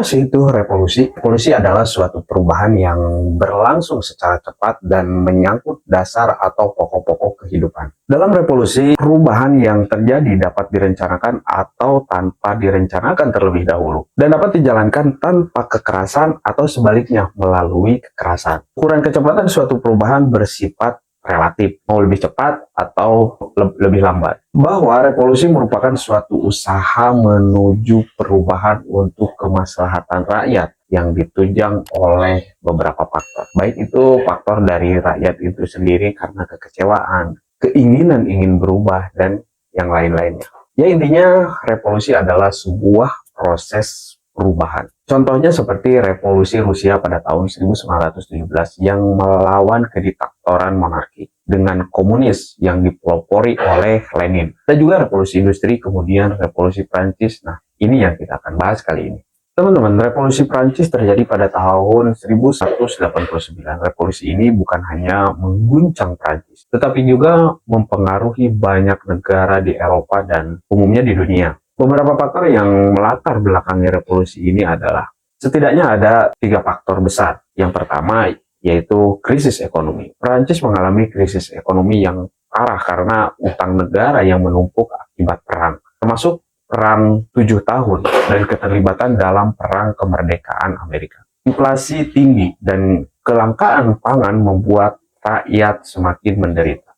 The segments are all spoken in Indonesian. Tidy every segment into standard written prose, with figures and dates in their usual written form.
sih itu revolusi? Revolusi adalah suatu perubahan yang berlangsung secara cepat dan menyangkut dasar atau pokok-pokok kehidupan. Dalam revolusi, perubahan yang terjadi dapat direncanakan atau tanpa direncanakan terlebih dahulu, dan dapat dijalankan tanpa kekerasan atau sebaliknya melalui kekerasan. Ukuran kecepatan suatu perubahan bersifat relatif, mau lebih cepat atau lebih lambat. Bahwa revolusi merupakan suatu usaha menuju perubahan untuk kemaslahatan rakyat yang ditunjang oleh beberapa faktor. Baik itu faktor dari rakyat itu sendiri karena kekecewaan, keinginan ingin berubah, dan yang lain-lainnya. Ya, intinya revolusi adalah sebuah proses perubahan. Contohnya seperti revolusi Rusia pada tahun 1917 yang melawan kediktatoran monarki dengan komunis yang dipelopori oleh Lenin. Dan juga revolusi industri, kemudian revolusi Prancis. Nah, ini yang kita akan bahas kali ini. Teman-teman, revolusi Prancis terjadi pada tahun 1189. Revolusi ini bukan hanya mengguncang Prancis, tetapi juga mempengaruhi banyak negara di Eropa dan umumnya di dunia. Beberapa faktor yang melatar belakangi revolusi ini adalah setidaknya ada 3 faktor besar. Yang pertama yaitu krisis ekonomi. Prancis mengalami krisis ekonomi yang parah karena utang negara yang menumpuk akibat perang, termasuk perang 7 tahun dan keterlibatan dalam perang kemerdekaan Amerika. Inflasi tinggi dan kelangkaan pangan membuat rakyat semakin menderita.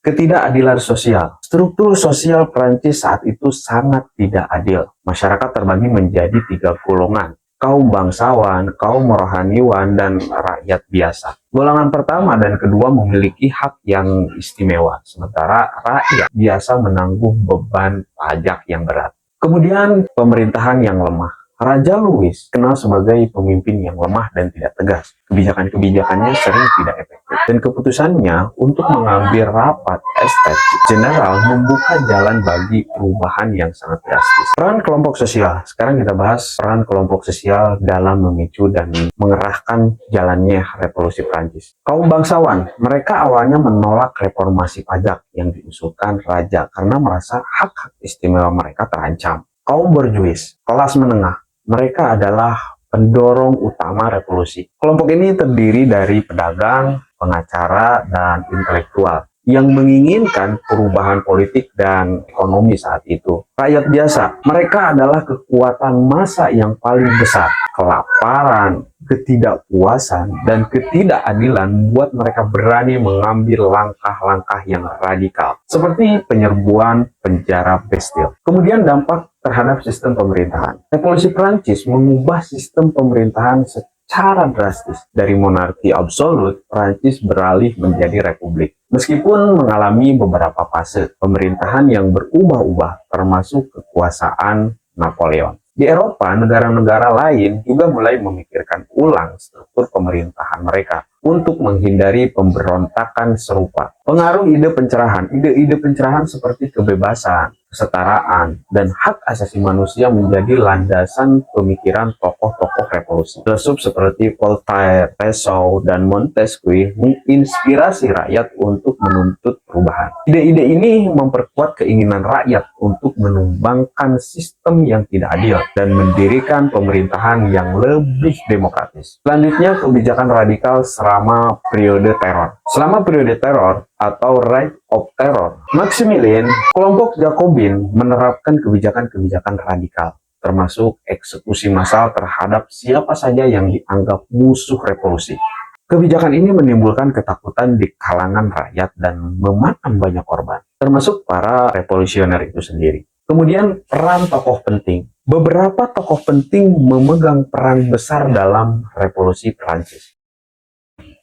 Ketidakadilan sosial. Struktur sosial Prancis saat itu sangat tidak adil. Masyarakat terbagi menjadi 3 golongan. Kaum bangsawan, kaum rohaniwan, dan rakyat biasa. Golongan pertama dan kedua memiliki hak yang istimewa, sementara rakyat biasa menanggung beban pajak yang berat. Kemudian pemerintahan yang lemah. Raja Louis kenal sebagai pemimpin yang lemah dan tidak tegas. Kebijakan-kebijakannya sering tidak efektif, dan keputusannya untuk mengambil rapat Estates General membuka jalan bagi perubahan yang sangat drastis. Peran kelompok sosial. Sekarang kita bahas peran kelompok sosial dalam memicu dan mengerahkan jalannya revolusi Prancis. Kaum bangsawan, mereka awalnya menolak reformasi pajak yang diusulkan raja karena merasa hak-hak istimewa mereka terancam. Kaum borjuis, kelas menengah, mereka adalah pendorong utama revolusi. Kelompok ini terdiri dari pedagang, pengacara, dan intelektual yang menginginkan perubahan politik dan ekonomi saat itu. Rakyat biasa, mereka adalah kekuatan massa yang paling besar. Kelaparan, ketidakpuasan, dan ketidakadilan membuat mereka berani mengambil langkah-langkah yang radikal, seperti penyerbuan penjara Bastille. Kemudian dampak terhadap sistem pemerintahan. Revolusi Prancis mengubah sistem pemerintahan secara drastis. Dari monarki absolut, Prancis beralih menjadi republik. Meskipun mengalami beberapa fase pemerintahan yang berubah-ubah, termasuk kekuasaan Napoleon. Di Eropa, negara-negara lain juga mulai memikirkan ulang struktur pemerintahan mereka untuk menghindari pemberontakan serupa. Pengaruh ide-ide pencerahan seperti kebebasan, kesetaraan, dan hak asasi manusia menjadi landasan pemikiran tokoh-tokoh revolusi. Filsuf seperti Voltaire, Rousseau, dan Montesquieu menginspirasi rakyat untuk menuntut perubahan. Ide-ide ini memperkuat keinginan rakyat untuk menumbangkan sistem yang tidak adil dan mendirikan pemerintahan yang lebih demokratis. Selanjutnya, kebijakan radikal selama periode teror. Selama periode teror atau Reign of Terror, Maximilien, kelompok Jacobin menerapkan kebijakan-kebijakan radikal, termasuk eksekusi massal terhadap siapa saja yang dianggap musuh revolusi. Kebijakan ini menimbulkan ketakutan di kalangan rakyat dan memakan banyak korban, termasuk para revolusioner itu sendiri. Kemudian peran tokoh penting. Beberapa tokoh penting memegang peran besar dalam revolusi Prancis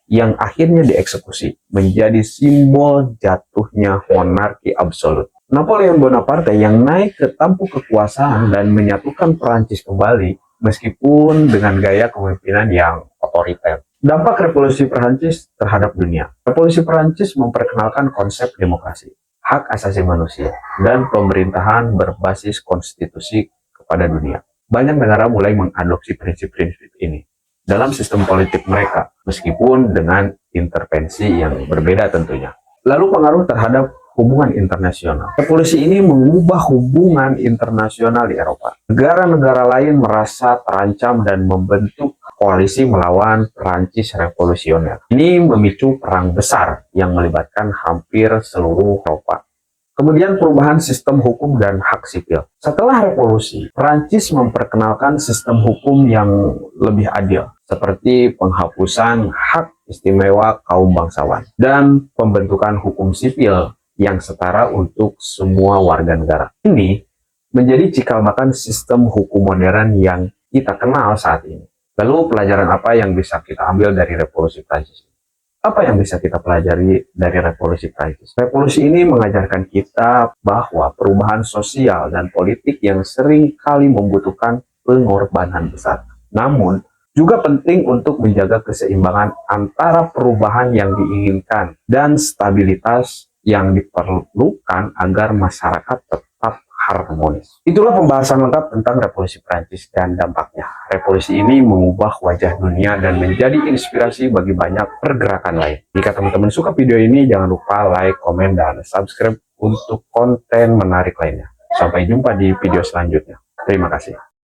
yang akhirnya dieksekusi, menjadi simbol jatuhnya monarki absolut. Napoleon Bonaparte yang naik ke tampuk kekuasaan dan menyatukan Prancis kembali, meskipun dengan gaya kepemimpinan yang otoriter. Dampak revolusi Prancis terhadap dunia. Revolusi Prancis memperkenalkan konsep demokrasi, hak asasi manusia, dan pemerintahan berbasis konstitusi kepada dunia. Banyak negara mulai mengadopsi prinsip-prinsip ini dalam sistem politik mereka, meskipun dengan intervensi yang berbeda tentunya. Lalu pengaruh terhadap hubungan internasional. Revolusi ini mengubah hubungan internasional di Eropa. Negara-negara lain merasa terancam dan membentuk koalisi melawan Prancis revolusioner. Ini memicu perang besar yang melibatkan hampir seluruh Eropa. Kemudian perubahan sistem hukum dan hak sipil. Setelah revolusi, Prancis memperkenalkan sistem hukum yang lebih adil, seperti penghapusan hak istimewa kaum bangsawan dan pembentukan hukum sipil yang setara untuk semua warga negara. Ini menjadi cikal bakal sistem hukum modern yang kita kenal saat ini. Lalu pelajaran apa yang bisa kita ambil dari revolusi Prancis? Apa yang bisa kita pelajari dari revolusi Prancis? Revolusi ini mengajarkan kita bahwa perubahan sosial dan politik yang sering kali membutuhkan pengorbanan besar. Namun, juga penting untuk menjaga keseimbangan antara perubahan yang diinginkan dan stabilitas yang diperlukan agar masyarakat tetap harmonis. Itulah pembahasan lengkap tentang revolusi Prancis dan dampaknya. Revolusi ini mengubah wajah dunia dan menjadi inspirasi bagi banyak pergerakan lain. Jika teman-teman suka video ini, jangan lupa like, komen, dan subscribe untuk konten menarik lainnya. Sampai jumpa di video selanjutnya. Terima kasih.